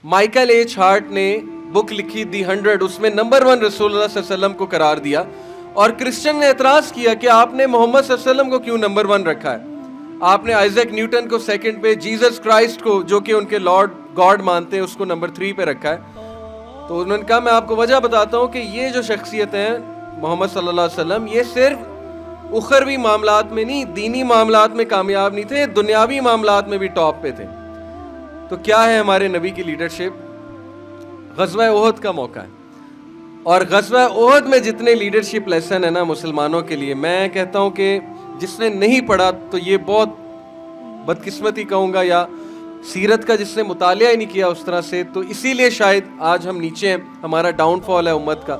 Michael H heart ने book लिखी दी 100, उसमें नंबर 1 रसूलुल्लाह सल्लल्लाहु अलैहि वसल्लम को करार दिया, और क्रिश्चियन ने एतराज किया कि आपने मोहम्मद सल्लल्लाहु अलैहि वसल्लम को क्यों नंबर 1 रखा है, आपने आइजैक न्यूटन को सेकंड पे, जीसस क्राइस्ट को जो कि उनके लॉर्ड गॉड मानते हैं उसको नंबर 3 पे रखा है। तो उन्होंने कहा मैं आपको वजह बताता हूँ कि ये जो शख्सियत हैं मोहम्मद सल्लल्लाहु अलैहि वसल्लम, ये सिर्फ उखरवी मामलात में नहीं, दीनी मामलात में कामयाब नहीं थे, दुनियावी मामलात में भी टॉप पे थे। तो क्या है हमारे नबी की लीडरशिप? ग़ज़वा ओहद का मौका है, और ग़ज़वा ओहद में जितने लीडरशिप लेसन है ना मुसलमानों के लिए, मैं कहता हूँ कि जिसने नहीं पढ़ा तो ये बहुत बदकिस्मती कहूँगा, या सीरत का जिसने मुतालिया ही नहीं किया उस तरह से, तो इसीलिए शायद आज हम नीचे हैं, हमारा डाउनफॉल है उम्मत का,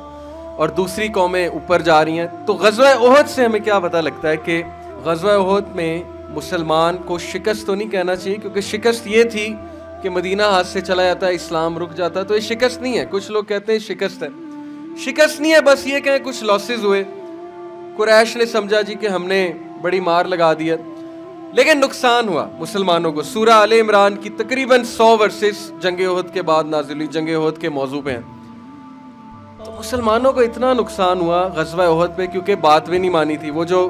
और दूसरी कौमें ऊपर जा रही हैं। तो ग़ज़वा ओहद से हमें क्या पता लगता है कि ग़ज़वा ओहद में मुसलमान को शिकस्त तो नहीं कहना चाहिए, क्योंकि शिकस्त ये थी कि मदीना हाथ से चला जाता, इस्लाम रुक जाता, तो ये शिकस्त नहीं है। कुछ लोग कहते हैं शिकस्त है, शिकस्त नहीं है, बस ये कहें कुछ लॉसेस हुए, कुरैश ने समझा जी कि हमने बड़ी मार लगा दिया, लेकिन नुकसान हुआ मुसलमानों को। सूरह आले इमरान की तकरीबन 100 वर्सेस जंग ओहद के बाद नाज़िल हुई, जंग ओहद के मौजू पे हैं। तो मुसलमानों को इतना नुकसान हुआ ग़ज़वा ओहद पे, क्योंकि बात भी नहीं मानी थी। वो जो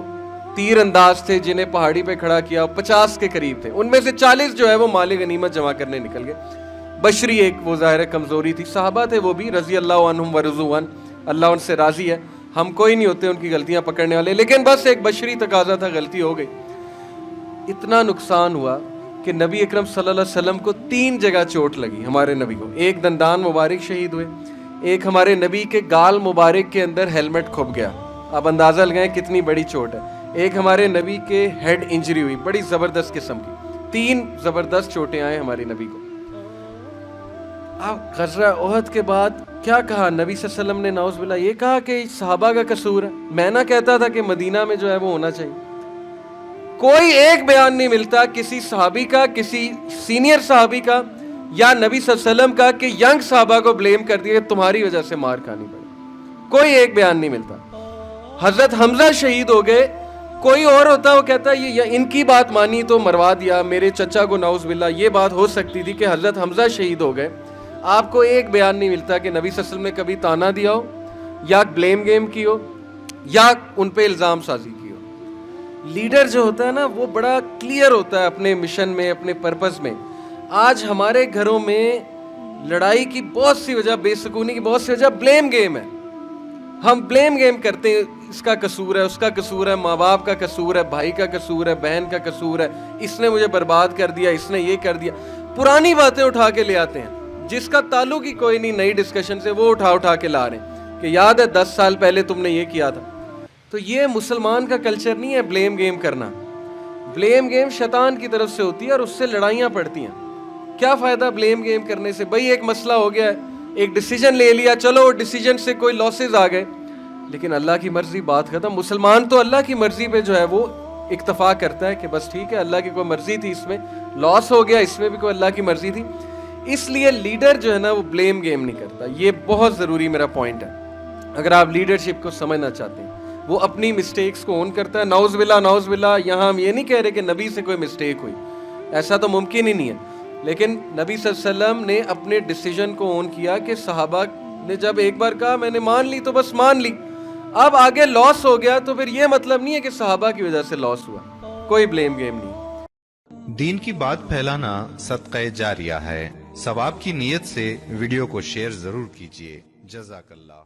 तीर अंदाज थे जिन्हें पहाड़ी पे खड़ा किया 50 के करीब थे, उनमें से 40 जो है वो माल गनीमत जमा करने निकल गए। बशरी एक वो ज़ाहिर कमज़ोरी थी, सहाबा थे वो भी रज़ी अल्लाह अन्हुम व रज़ू अन, अल्लाह उनसे राज़ी है, हम कोई नहीं होते उनकी गलतियां पकड़ने वाले, लेकिन बस एक बशरी तकाजा था, गलती हो गई। इतना नुकसान हुआ कि नबी अकरम सल्लल्लाहु अलैहि वसल्लम को 3 जगह चोट लगी हमारे नबी को। एक दंदान मुबारक शहीद हुए, एक हमारे नबी के गाल मुबारक के अंदर हेलमेट खुप गया, आप अंदाज़ा लगाएं कितनी बड़ी चोट है। एक हमारे नबी के हेड इंजरी हुई बड़ी ज़बरदस्त किस्म की। 3 ज़बरदस्त चोटें आए हमारे नबी को। अब ग़ज़वा ओहद के बाद क्या कहा नबी सल्लल्लाहु अलैहि वसल्लम ने? नाउज़ बिल्लाह ये कहा कि सहाबा का कसूर है। मैं ना कहता था कि मदीना में जो है वो होना चाहिए। कोई एक बयान नहीं मिलता किसी सहाबी का, किसी सीनियर सहाबी का या नबी सल्लल्लाहु अलैहि वसल्लम का कि यंग सहाबा को ब्लेम कर दिया तुम्हारी वजह से मार खानी पड़ी। कोई एक बयान नहीं मिलता। हजरत हमजा शहीद हो गए, कोई और होता वो कहता ये इनकी बात मानी तो मरवा दिया मेरे चचा को, नाउज़ बिल्लाह ये बात हो सकती थी कि हजरत हमजा शहीद हो गए। आपको एक बयान नहीं मिलता कि नबी सल्लल्लाहु अलैहि वसल्लम ने कभी ताना दिया हो, या ब्लेम गेम की हो, या उन पे इल्ज़ाम साजी की हो। लीडर जो होता है ना वो बड़ा क्लियर होता है अपने मिशन में, अपने पर्पस में। आज हमारे घरों में लड़ाई की बहुत सी वजह, बेसुकूनी की बहुत सी वजह ब्लेम गेम है। हम ब्लेम गेम करते हैं, इसका कसूर है, उसका कसूर है, माँ बाप का कसूर है, भाई का कसूर है, बहन का कसूर है, इसने मुझे बर्बाद कर दिया, इसने ये कर दिया। पुरानी बातें उठा के ले आते हैं जिसका ताल्लुक ही कोई नहीं नई डिस्कशन से, वो उठा के ला रहे हैं कि याद है 10 साल पहले तुमने ये किया था। तो ये मुसलमान का कल्चर नहीं है ब्लेम गेम करना। ब्लेम गेम शैतान की तरफ से होती है और उससे लड़ाइयाँ पड़ती हैं। क्या फ़ायदा ब्लेम गेम करने से? भाई एक मसला हो गया है, एक डिसीजन ले लिया, चलो डिसीजन से कोई लॉसेज आ गए, लेकिन अल्लाह की मर्जी, बात खत्म। मुसलमान तो अल्लाह की मर्जी पे जो है वो इक्तफा करता है कि बस ठीक है अल्लाह की कोई मर्जी थी, इसमें लॉस हो गया, इसमें भी कोई अल्लाह की मर्जी थी। इसलिए लीडर जो है ना वो ब्लेम गेम नहीं करता। ये बहुत ज़रूरी मेरा पॉइंट है। अगर आप लीडरशिप को समझना चाहते हैं, वो अपनी मिस्टेक्स को ओन करता है। नाउज़ बिल्लाह, यहाँ हम ये नहीं कह रहे कि नबी से कोई मिस्टेक हुई, ऐसा तो मुमकिन ही नहीं है, लेकिन नबी सल्लल्लाहु अलैहि वसल्लम ने अपने डिसीजन को ओन किया कि सहाबा ने जब एक बार कहा मैंने मान ली तो बस मान ली। अब आगे लॉस हो गया तो फिर ये मतलब नहीं है कि सहाबा की वजह से लॉस हुआ, कोई ब्लेम गेम नहीं। दीन की बात फैलाना सदक़े जारिया है। सवाब की नीयत से वीडियो को शेयर जरूर कीजिए। जज़ाकल्लाह।